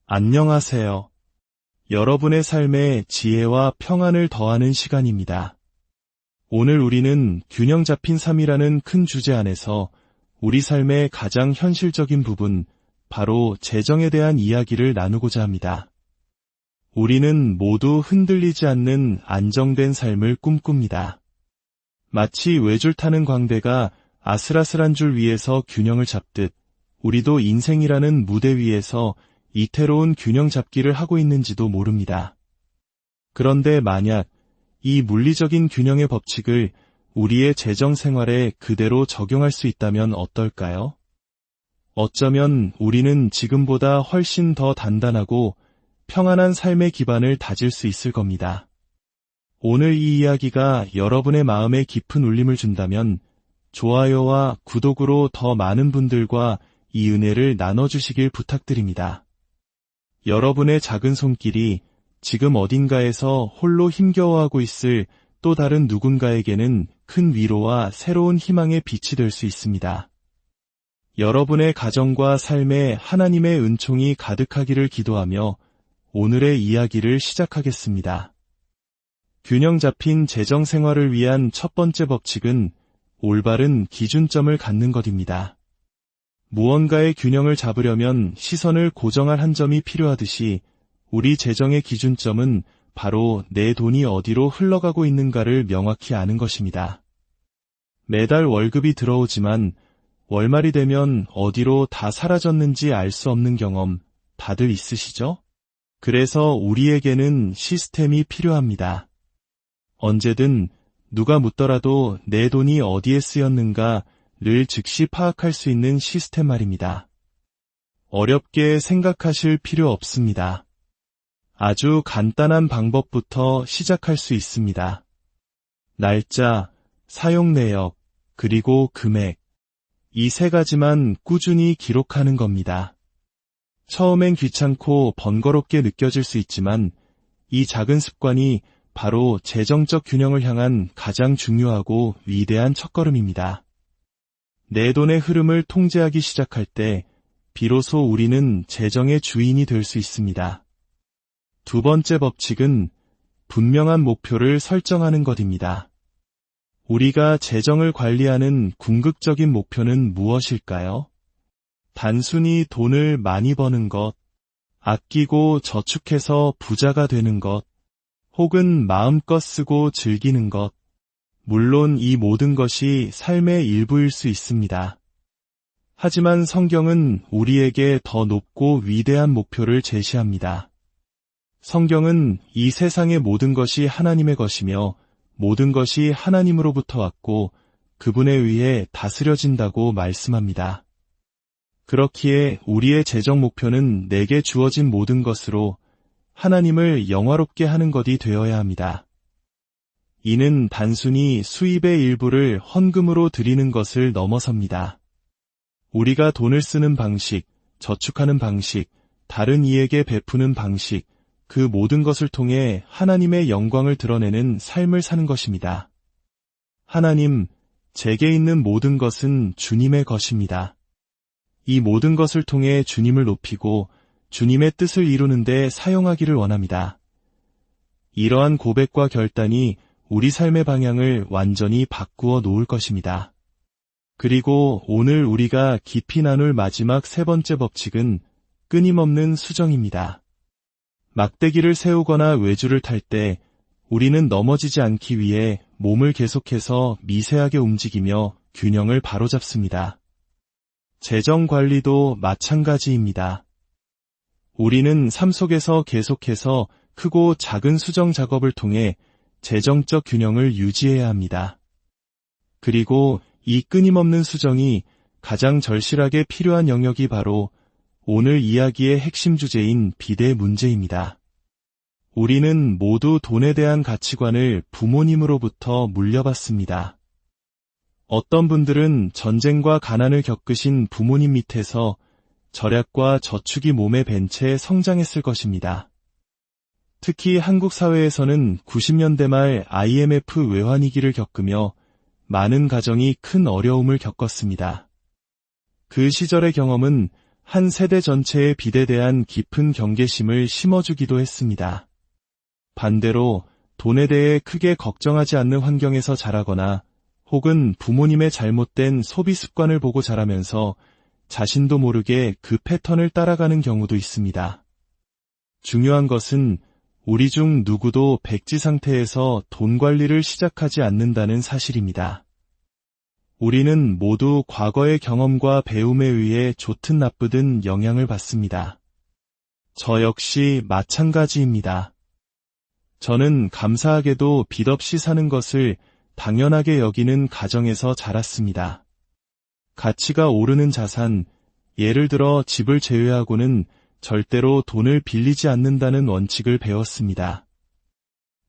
안녕하세요. 여러분의 삶에 지혜와 평안을 더하는 시간입니다. 오늘 우리는 균형 잡힌 삶이라는 큰 주제 안에서 우리 삶의 가장 현실적인 부분, 바로 재정에 대한 이야기를 나누고자 합니다. 우리는 모두 흔들리지 않는 안정된 삶을 꿈꿉니다. 마치 외줄 타는 광대가 아슬아슬한 줄 위에서 균형을 잡듯 우리도 인생이라는 무대 위에서 이태로운 균형 잡기를 하고 있는지도 모릅니다. 그런데 만약 이 물리적인 균형의 법칙을 우리의 재정 생활에 그대로 적용할 수 있다면 어떨까요? 어쩌면 우리는 지금보다 훨씬 더 단단하고 평안한 삶의 기반을 다질 수 있을 겁니다. 오늘 이 이야기가 여러분의 마음에 깊은 울림을 준다면 좋아요와 구독으로 더 많은 분들과 이 은혜를 나눠주시길 부탁드립니다. 여러분의 작은 손길이 지금 어딘가에서 홀로 힘겨워하고 있을 또 다른 누군가에게는 큰 위로와 새로운 희망의 빛이 될 수 있습니다. 여러분의 가정과 삶에 하나님의 은총이 가득하기를 기도하며 오늘의 이야기를 시작하겠습니다. 균형 잡힌 재정 생활을 위한 첫 번째 법칙은 올바른 기준점을 갖는 것입니다. 무언가의 균형을 잡으려면 시선을 고정할 한 점이 필요하듯이 우리 재정의 기준점은 바로 내 돈이 어디로 흘러가고 있는가를 명확히 아는 것입니다. 매달 월급이 들어오지만 월말이 되면 어디로 다 사라졌는지 알 수 없는 경험 다들 있으시죠? 그래서 우리에게는 시스템이 필요합니다. 언제든 누가 묻더라도 내 돈이 어디에 쓰였는가 를 즉시 파악할 수 있는 시스템 말입니다. 어렵게 생각하실 필요 없습니다. 아주 간단한 방법부터 시작할 수 있습니다. 날짜, 사용 내역, 그리고 금액. 이 세 가지만 꾸준히 기록하는 겁니다. 처음엔 귀찮고 번거롭게 느껴질 수 있지만 이 작은 습관이 바로 재정적 균형을 향한 가장 중요하고 위대한 첫걸음입니다. 내 돈의 흐름을 통제하기 시작할 때 비로소 우리는 재정의 주인이 될 수 있습니다. 두 번째 법칙은 분명한 목표를 설정하는 것입니다. 우리가 재정을 관리하는 궁극적인 목표는 무엇일까요? 단순히 돈을 많이 버는 것, 아끼고 저축해서 부자가 되는 것, 혹은 마음껏 쓰고 즐기는 것, 물론 이 모든 것이 삶의 일부일 수 있습니다. 하지만 성경은 우리에게 더 높고 위대한 목표를 제시합니다. 성경은 이 세상의 모든 것이 하나님의 것이며 모든 것이 하나님으로부터 왔고 그분에 의해 다스려진다고 말씀합니다. 그렇기에 우리의 재정 목표는 내게 주어진 모든 것으로 하나님을 영화롭게 하는 것이 되어야 합니다. 이는 단순히 수입의 일부를 헌금으로 드리는 것을 넘어섭니다. 우리가 돈을 쓰는 방식, 저축하는 방식, 다른 이에게 베푸는 방식, 그 모든 것을 통해 하나님의 영광을 드러내는 삶을 사는 것입니다. 하나님, 제게 있는 모든 것은 주님의 것입니다. 이 모든 것을 통해 주님을 높이고 주님의 뜻을 이루는 데 사용하기를 원합니다. 이러한 고백과 결단이 우리 삶의 방향을 완전히 바꾸어 놓을 것입니다. 그리고 오늘 우리가 깊이 나눌 마지막 세 번째 법칙은 끊임없는 수정입니다. 막대기를 세우거나 외줄을 탈 때 우리는 넘어지지 않기 위해 몸을 계속해서 미세하게 움직이며 균형을 바로잡습니다. 재정 관리도 마찬가지입니다. 우리는 삶 속에서 계속해서 크고 작은 수정 작업을 통해 재정적 균형을 유지해야 합니다. 그리고 이 끊임없는 수정이 가장 절실하게 필요한 영역이 바로 오늘 이야기의 핵심 주제인 비대 문제입니다. 우리는 모두 돈에 대한 가치관을 부모님으로부터 물려받습니다. 어떤 분들은 전쟁과 가난을 겪으신 부모님 밑에서 절약과 저축이 몸에 밴 채 성장했을 것입니다. 특히 한국 사회에서는 90년대 말 IMF 외환위기를 겪으며 많은 가정이 큰 어려움을 겪었습니다. 그 시절의 경험은 한 세대 전체의 빚에 대한 깊은 경계심을 심어주기도 했습니다. 반대로 돈에 대해 크게 걱정하지 않는 환경에서 자라거나 혹은 부모님의 잘못된 소비 습관을 보고 자라면서 자신도 모르게 그 패턴을 따라가는 경우도 있습니다. 중요한 것은 우리 중 누구도 백지 상태에서 돈 관리를 시작하지 않는다는 사실입니다. 우리는 모두 과거의 경험과 배움에 의해 좋든 나쁘든 영향을 받습니다. 저 역시 마찬가지입니다. 저는 감사하게도 빚 없이 사는 것을 당연하게 여기는 가정에서 자랐습니다. 가치가 오르는 자산, 예를 들어 집을 제외하고는 절대로 돈을 빌리지 않는다는 원칙을 배웠습니다.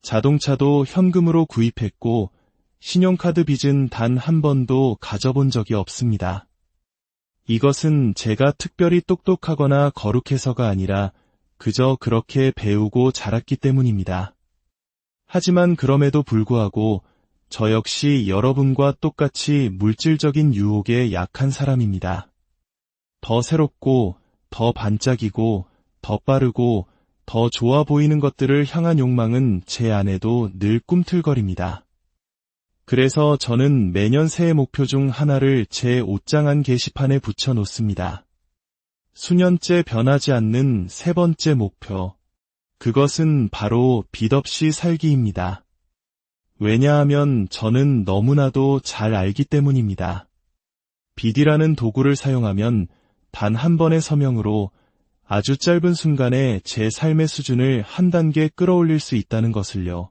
자동차도 현금으로 구입했고 신용카드 빚은 단 한 번도 가져본 적이 없습니다. 이것은 제가 특별히 똑똑하거나 거룩해서가 아니라 그저 그렇게 배우고 자랐기 때문입니다. 하지만 그럼에도 불구하고 저 역시 여러분과 똑같이 물질적인 유혹에 약한 사람입니다. 더 새롭고, 더 반짝이고, 더 빠르고, 더 좋아 보이는 것들을 향한 욕망은 제 안에도 늘 꿈틀거립니다. 그래서 저는 매년 새해 목표 중 하나를 제 옷장 안 게시판에 붙여 놓습니다. 수년째 변하지 않는 세 번째 목표. 그것은 바로 빚 없이 살기입니다. 왜냐하면 저는 너무나도 잘 알기 때문입니다. 빚이라는 도구를 사용하면 단 한 번의 서명으로 아주 짧은 순간에 제 삶의 수준을 한 단계 끌어올릴 수 있다는 것을요.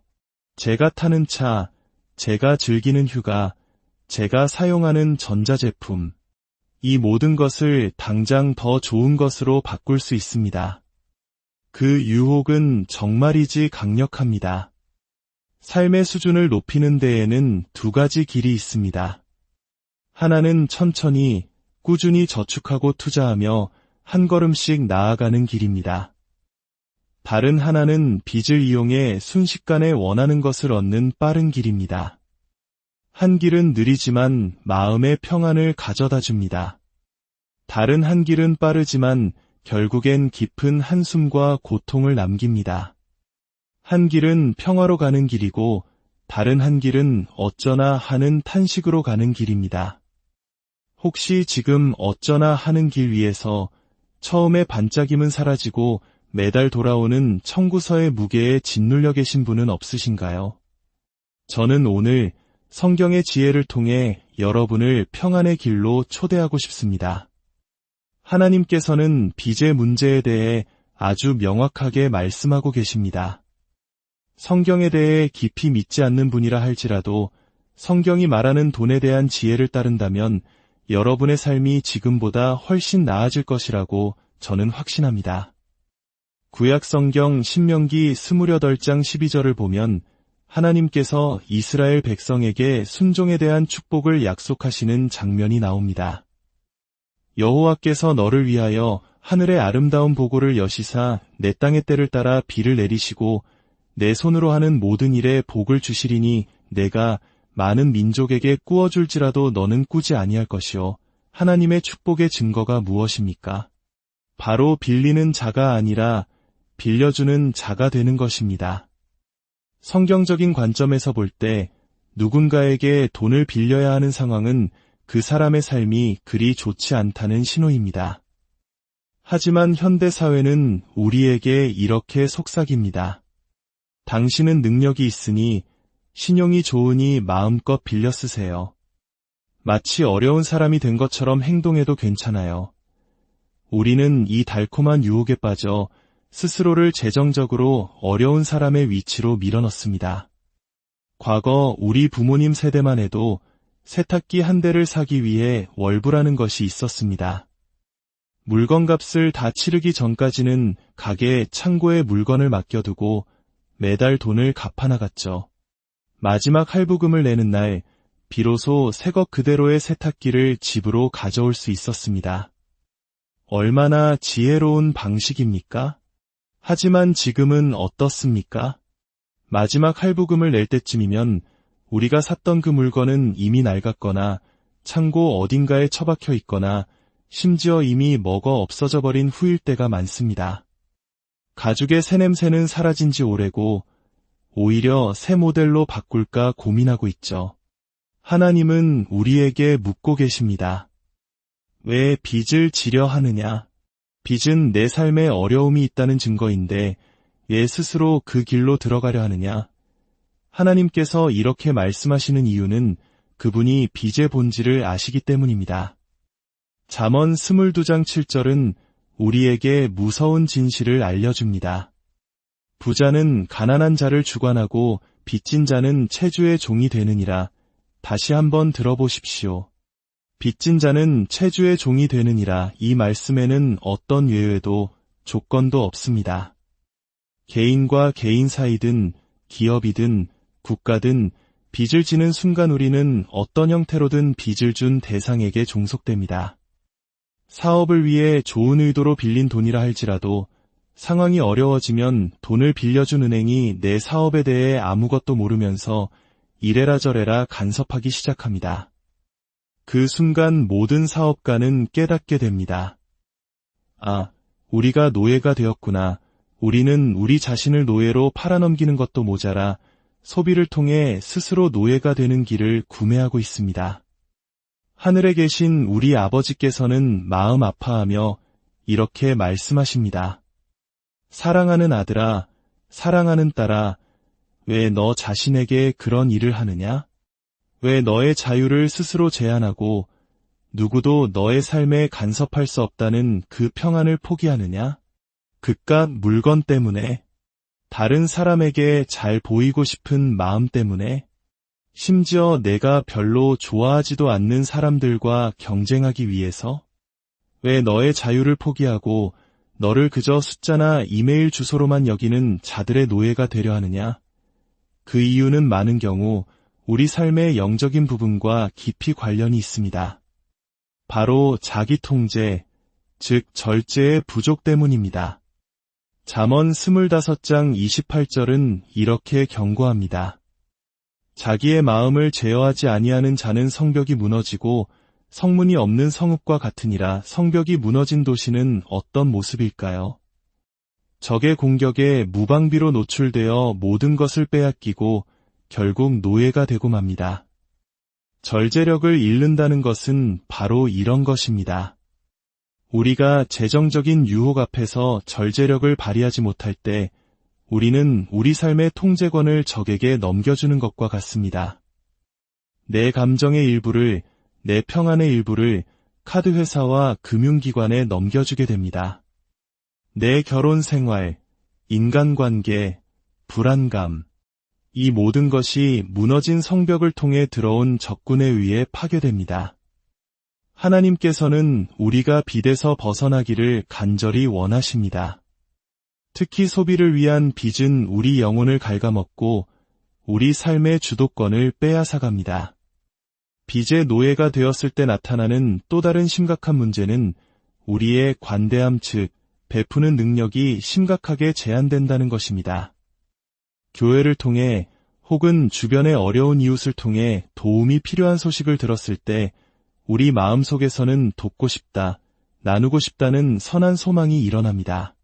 제가 타는 차, 제가 즐기는 휴가, 제가 사용하는 전자제품, 이 모든 것을 당장 더 좋은 것으로 바꿀 수 있습니다. 그 유혹은 정말이지 강력합니다. 삶의 수준을 높이는 데에는 두 가지 길이 있습니다. 하나는 천천히, 꾸준히 저축하고 투자하며 한 걸음씩 나아가는 길입니다. 다른 하나는 빚을 이용해 순식간에 원하는 것을 얻는 빠른 길입니다. 한 길은 느리지만 마음의 평안을 가져다 줍니다. 다른 한 길은 빠르지만 결국엔 깊은 한숨과 고통을 남깁니다. 한 길은 평화로 가는 길이고 다른 한 길은 어쩌나 하는 탄식으로 가는 길입니다. 혹시 지금 어쩌나 하는 길 위에서 처음에 반짝임은 사라지고 매달 돌아오는 청구서의 무게에 짓눌려 계신 분은 없으신가요? 저는 오늘 성경의 지혜를 통해 여러분을 평안의 길로 초대하고 싶습니다. 하나님께서는 빚의 문제에 대해 아주 명확하게 말씀하고 계십니다. 성경에 대해 깊이 믿지 않는 분이라 할지라도 성경이 말하는 돈에 대한 지혜를 따른다면 여러분의 삶이 지금보다 훨씬 나아질 것이라고 저는 확신합니다. 구약 성경 신명기 28장 12절을 보면 하나님께서 이스라엘 백성에게 순종에 대한 축복을 약속하시는 장면이 나옵니다. 여호와께서 너를 위하여 하늘의 아름다운 보고를 여시사 내 땅의 때를 따라 비를 내리시고 내 손으로 하는 모든 일에 복을 주시리니 내가 많은 민족에게 꾸어줄지라도 너는 꾸지 아니할 것이요. 하나님의 축복의 증거가 무엇입니까? 바로 빌리는 자가 아니라 빌려주는 자가 되는 것입니다. 성경적인 관점에서 볼 때 누군가에게 돈을 빌려야 하는 상황은 그 사람의 삶이 그리 좋지 않다는 신호입니다. 하지만 현대사회는 우리에게 이렇게 속삭입니다. 당신은 능력이 있으니 신용이 좋으니 마음껏 빌려 쓰세요. 마치 어려운 사람이 된 것처럼 행동해도 괜찮아요. 우리는 이 달콤한 유혹에 빠져 스스로를 재정적으로 어려운 사람의 위치로 밀어넣습니다. 과거 우리 부모님 세대만 해도 세탁기 한 대를 사기 위해 월부라는 것이 있었습니다. 물건값을 다 치르기 전까지는 가게 창고에 물건을 맡겨두고 매달 돈을 갚아나갔죠. 마지막 할부금을 내는 날 비로소 새것 그대로의 세탁기를 집으로 가져올 수 있었습니다. 얼마나 지혜로운 방식입니까? 하지만 지금은 어떻습니까? 마지막 할부금을 낼 때쯤이면 우리가 샀던 그 물건은 이미 낡았거나 창고 어딘가에 처박혀 있거나 심지어 이미 먹어 없어져 버린 후일 때가 많습니다. 가죽의 새 냄새는 사라진 지 오래고 오히려 새 모델로 바꿀까 고민하고 있죠. 하나님은 우리에게 묻고 계십니다. 왜 빚을 지려 하느냐? 빚은 내 삶에 어려움이 있다는 증거인데 왜 스스로 그 길로 들어가려 하느냐? 하나님께서 이렇게 말씀하시는 이유는 그분이 빚의 본질을 아시기 때문입니다. 잠언 22장 7절은 우리에게 무서운 진실을 알려줍니다. 부자는 가난한 자를 주관하고 빚진 자는 채주의 종이 되느니라. 다시 한번 들어보십시오. 빚진 자는 채주의 종이 되느니라. 이 말씀에는 어떤 예외도 조건도 없습니다. 개인과 개인 사이든 기업이든 국가든 빚을 지는 순간 우리는 어떤 형태로든 빚을 준 대상에게 종속됩니다. 사업을 위해 좋은 의도로 빌린 돈이라 할지라도 상황이 어려워지면 돈을 빌려준 은행이 내 사업에 대해 아무것도 모르면서 이래라 저래라 간섭하기 시작합니다. 그 순간 모든 사업가는 깨닫게 됩니다. 아, 우리가 노예가 되었구나. 우리는 우리 자신을 노예로 팔아넘기는 것도 모자라 소비를 통해 스스로 노예가 되는 길을 구매하고 있습니다. 하늘에 계신 우리 아버지께서는 마음 아파하며 이렇게 말씀하십니다. 사랑하는 아들아, 사랑하는 딸아, 왜 너 자신에게 그런 일을 하느냐? 왜 너의 자유를 스스로 제한하고 누구도 너의 삶에 간섭할 수 없다는 그 평안을 포기하느냐? 그깟 물건 때문에, 다른 사람에게 잘 보이고 싶은 마음 때문에, 심지어 내가 별로 좋아하지도 않는 사람들과 경쟁하기 위해서? 왜 너의 자유를 포기하고 너를 그저 숫자나 이메일 주소로만 여기는 자들의 노예가 되려 하느냐? 그 이유는 많은 경우 우리 삶의 영적인 부분과 깊이 관련이 있습니다. 바로 자기 통제, 즉 절제의 부족 때문입니다. 잠언 25장 28절은 이렇게 경고합니다. 자기의 마음을 제어하지 아니하는 자는 성벽이 무너지고 성문이 없는 성읍과 같으니라. 성벽이 무너진 도시는 어떤 모습일까요? 적의 공격에 무방비로 노출되어 모든 것을 빼앗기고 결국 노예가 되고 맙니다. 절제력을 잃는다는 것은 바로 이런 것입니다. 우리가 재정적인 유혹 앞에서 절제력을 발휘하지 못할 때 우리는 우리 삶의 통제권을 적에게 넘겨주는 것과 같습니다. 내 감정의 일부를, 내 평안의 일부를 카드 회사와 금융기관에 넘겨주게 됩니다. 내 결혼 생활, 인간관계, 불안감, 이 모든 것이 무너진 성벽을 통해 들어온 적군에 의해 파괴됩니다. 하나님께서는 우리가 빚에서 벗어나기를 간절히 원하십니다. 특히 소비를 위한 빚은 우리 영혼을 갉아먹고 우리 삶의 주도권을 빼앗아갑니다. 빚의 노예가 되었을 때 나타나는 또 다른 심각한 문제는 우리의 관대함 즉 베푸는 능력이 심각하게 제한된다는 것입니다. 교회를 통해 혹은 주변의 어려운 이웃을 통해 도움이 필요한 소식을 들었을 때 우리 마음속에서는 돕고 싶다, 나누고 싶다는 선한 소망이 일어납니다.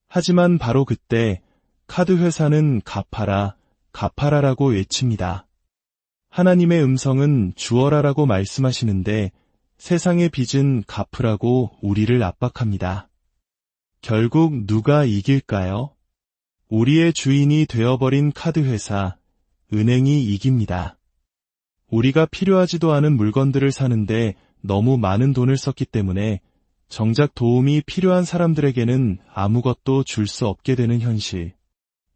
하지만 바로 그때 카드 회사는 갚아라, 갚아라라고 외칩니다. 하나님의 음성은 주어라라고 말씀하시는데 세상의 빚은 갚으라고 우리를 압박합니다. 결국 누가 이길까요? 우리의 주인이 되어버린 카드 회사, 은행이 이깁니다. 우리가 필요하지도 않은 물건들을 사는데 너무 많은 돈을 썼기 때문에 정작 도움이 필요한 사람들에게는 아무것도 줄 수 없게 되는 현실.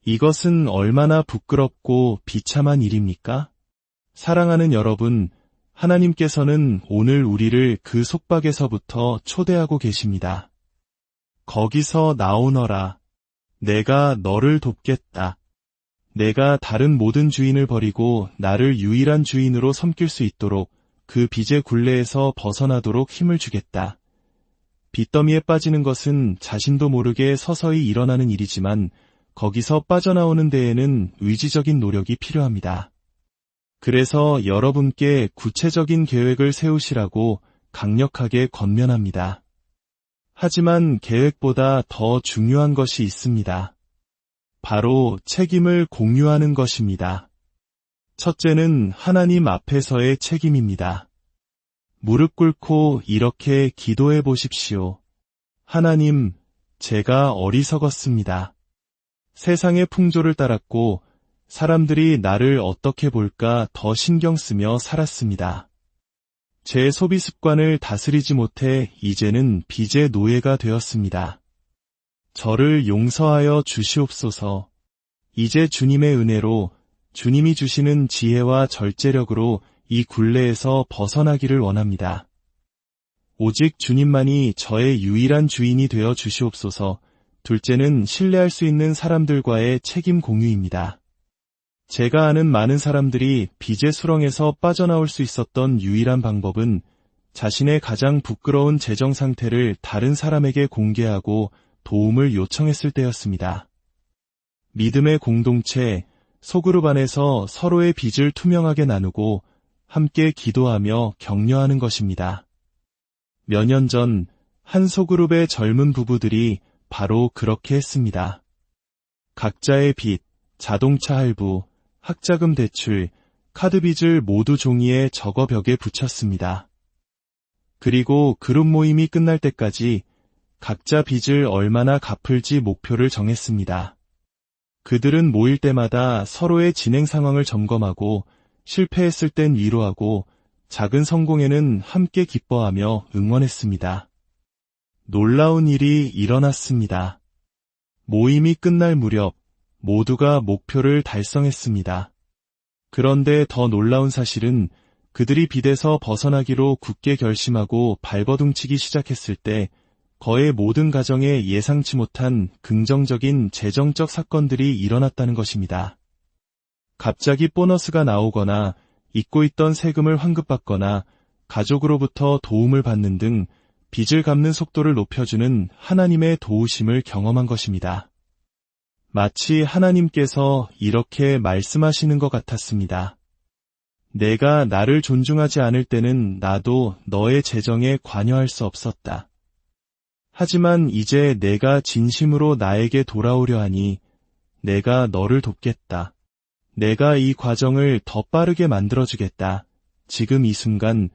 이것은 얼마나 부끄럽고 비참한 일입니까? 사랑하는 여러분, 하나님께서는 오늘 우리를 그 속박에서부터 초대하고 계십니다. 거기서 나오너라. 내가 너를 돕겠다. 내가 다른 모든 주인을 버리고 나를 유일한 주인으로 섬길 수 있도록 그 빚의 굴레에서 벗어나도록 힘을 주겠다. 빚더미에 빠지는 것은 자신도 모르게 서서히 일어나는 일이지만 거기서 빠져나오는 데에는 의지적인 노력이 필요합니다. 그래서 여러분께 구체적인 계획을 세우시라고 강력하게 권면합니다. 하지만 계획보다 더 중요한 것이 있습니다. 바로 책임을 공유하는 것입니다. 첫째는 하나님 앞에서의 책임입니다. 무릎 꿇고 이렇게 기도해 보십시오. 하나님, 제가 어리석었습니다. 세상의 풍조를 따랐고 사람들이 나를 어떻게 볼까 더 신경 쓰며 살았습니다. 제 소비 습관을 다스리지 못해 이제는 빚의 노예가 되었습니다. 저를 용서하여 주시옵소서. 이제 주님의 은혜로 주님이 주시는 지혜와 절제력으로 이 굴레에서 벗어나기를 원합니다. 오직 주님만이 저의 유일한 주인이 되어 주시옵소서. 둘째는 신뢰할 수 있는 사람들과의 책임 공유입니다. 제가 아는 많은 사람들이 빚의 수렁에서 빠져나올 수 있었던 유일한 방법은 자신의 가장 부끄러운 재정 상태를 다른 사람에게 공개하고 도움을 요청했을 때였습니다. 믿음의 공동체, 소그룹 안에서 서로의 빚을 투명하게 나누고 함께 기도하며 격려하는 것입니다. 몇 년 전 한 소그룹의 젊은 부부들이 바로 그렇게 했습니다. 각자의 빚, 자동차 할부, 학자금 대출, 카드 빚을 모두 종이에 적어 벽에 붙였습니다. 그리고 그룹 모임이 끝날 때까지 각자 빚을 얼마나 갚을지 목표를 정했습니다. 그들은 모일 때마다 서로의 진행 상황을 점검하고 실패했을 땐 위로하고 작은 성공에는 함께 기뻐하며 응원했습니다. 놀라운 일이 일어났습니다. 모임이 끝날 무렵 모두가 목표를 달성했습니다. 그런데 더 놀라운 사실은 그들이 빚에서 벗어나기로 굳게 결심하고 발버둥치기 시작했을 때 거의 모든 가정에 예상치 못한 긍정적인 재정적 사건들이 일어났다는 것입니다. 갑자기 보너스가 나오거나 잊고 있던 세금을 환급받거나 가족으로부터 도움을 받는 등 빚을 갚는 속도를 높여주는 하나님의 도우심을 경험한 것입니다. 마치 하나님께서 이렇게 말씀하시는 것 같았습니다. 내가 나를 존중하지 않을 때는 나도 너의 재정에 관여할 수 없었다. 하지만 이제 내가 진심으로 나에게 돌아오려 하니 내가 너를 돕겠다. 내가 이 과정을 더 빠르게 만들어주겠다. 지금 이 순간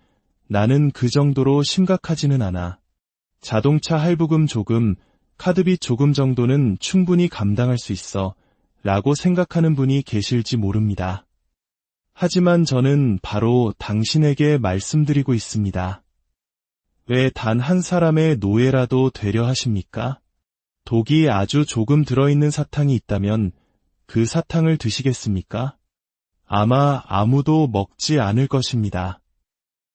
나는 그 정도로 심각하지는 않아. 자동차 할부금 조금, 카드빚 조금 정도는 충분히 감당할 수 있어 라고 생각하는 분이 계실지 모릅니다. 하지만 저는 바로 당신에게 말씀드리고 있습니다. 왜 단 한 사람의 노예라도 되려 하십니까? 독이 아주 조금 들어있는 사탕이 있다면 그 사탕을 드시겠습니까? 아마 아무도 먹지 않을 것입니다.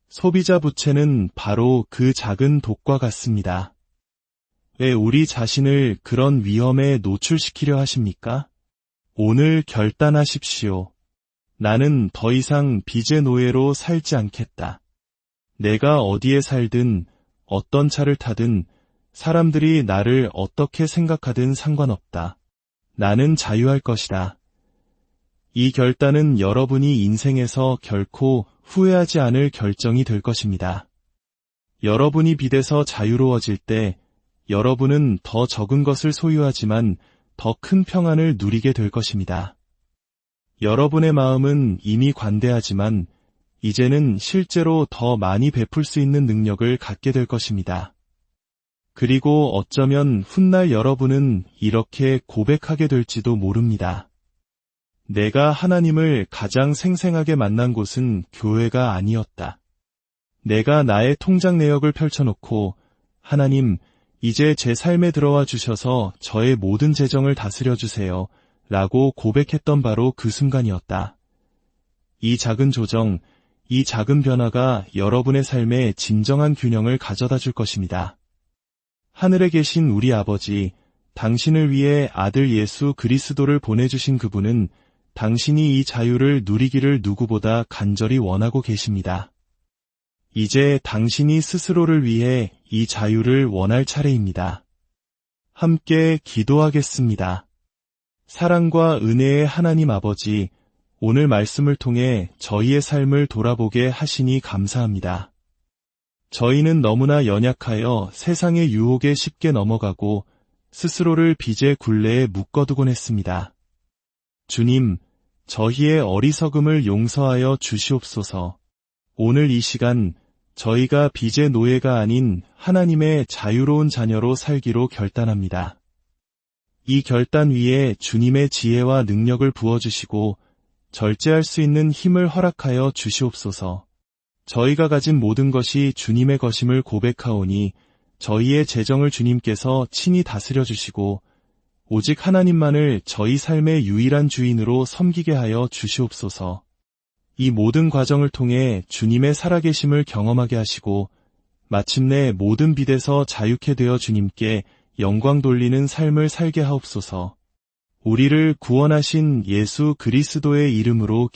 소비자 부채는 바로 그 작은 독과 같습니다. 왜 우리 자신을 그런 위험에 노출시키려 하십니까? 오늘 결단하십시오. 나는 더 이상 빚의 노예로 살지 않겠다. 내가 어디에 살든 어떤 차를 타든 사람들이 나를 어떻게 생각하든 상관없다. 나는 자유할 것이다. 이 결단은 여러분이 인생에서 결코 후회하지 않을 결정이 될 것입니다. 여러분이 빚에서 자유로워질 때 여러분은 더 적은 것을 소유하지만 더 큰 평안을 누리게 될 것입니다. 여러분의 마음은 이미 관대하지만 이제는 실제로 더 많이 베풀 수 있는 능력을 갖게 될 것입니다. 그리고 어쩌면 훗날 여러분은 이렇게 고백하게 될지도 모릅니다. 내가 하나님을 가장 생생하게 만난 곳은 교회가 아니었다. 내가 나의 통장 내역을 펼쳐놓고 하나님, 이제 제 삶에 들어와 주셔서 저의 모든 재정을 다스려 주세요 라고 고백했던 바로 그 순간이었다. 이 작은 조정, 이 작은 변화가 여러분의 삶에 진정한 균형을 가져다 줄 것입니다. 하늘에 계신 우리 아버지, 당신을 위해 아들 예수 그리스도를 보내주신 그분은 당신이 이 자유를 누리기를 누구보다 간절히 원하고 계십니다. 이제 당신이 스스로를 위해 이 자유를 원할 차례입니다. 함께 기도하겠습니다. 사랑과 은혜의 하나님 아버지, 오늘 말씀을 통해 저희의 삶을 돌아보게 하시니 감사합니다. 저희는 너무나 연약하여 세상의 유혹에 쉽게 넘어가고 스스로를 빚의 굴레에 묶어두곤 했습니다. 주님, 저희의 어리석음을 용서하여 주시옵소서. 오늘 이 시간 저희가 빚의 노예가 아닌 하나님의 자유로운 자녀로 살기로 결단합니다. 이 결단 위에 주님의 지혜와 능력을 부어주시고 절제할 수 있는 힘을 허락하여 주시옵소서. 저희가 가진 모든 것이 주님의 것임을 고백하오니 저희의 재정을 주님께서 친히 다스려 주시고 오직 하나님만을 저희 삶의 유일한 주인으로 섬기게 하여 주시옵소서. 이 모든 과정을 통해 주님의 살아계심을 경험하게 하시고 마침내 모든 빚에서 자유케 되어 주님께 영광 돌리는 삶을 살게 하옵소서. 우리를 구원하신 예수 그리스도의 이름으로